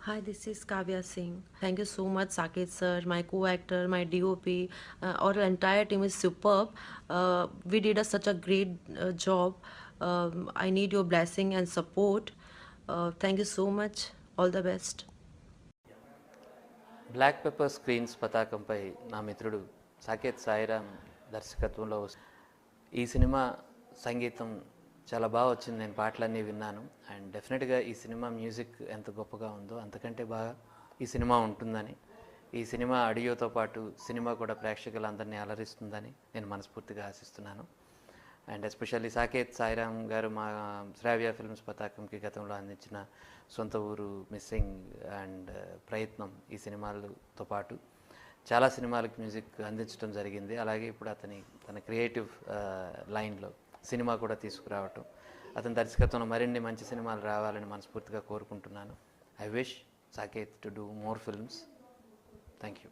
Hi, this is Kavya Singh. Thank you so much, Saket sir, my co-actor, my DOP. Our entire team is superb. We did such a great job. I need your blessing and support. Thank you so much. All the best. Black pepper screens పతాకంపై నా మిత్రుడు సాకేత్ సాయిరామ్ దర్శకత్వంలో ఈ cinema సంగీతం చాలా బాగా వచ్చింది. నేను పాటలన్నీ విన్నాను. అండ్ డెఫినెట్గా ఈ సినిమా మ్యూజిక్ ఎంత గొప్పగా ఉందో అంతకంటే బాగా ఈ సినిమా ఉంటుందని, ఈ సినిమా ఆడియోతో పాటు సినిమా కూడా ప్రేక్షకులందరినీ అలరిస్తుందని నేను మనస్ఫూర్తిగా ఆశిస్తున్నాను. అండ్ ఎస్పెషల్లీ సాకేత్ సాయిరామ్ గారు మా శ్రావ్య ఫిల్మ్స్ పతాకంకి గతంలో అందించిన సొంత ఊరు, మిస్సింగ్ అండ్ ప్రయత్నం ఈ సినిమాలతో పాటు చాలా సినిమాలకు మ్యూజిక్ అందించడం జరిగింది. అలాగే ఇప్పుడు తన క్రియేటివ్ లైన్లో సినిమా కూడా తీసుకురావటం, అతని దర్శకత్వంలో మరిన్ని మంచి సినిమాలు రావాలని మనస్ఫూర్తిగా కోరుకుంటున్నాను. I wish Saketh to do more films. Thank you.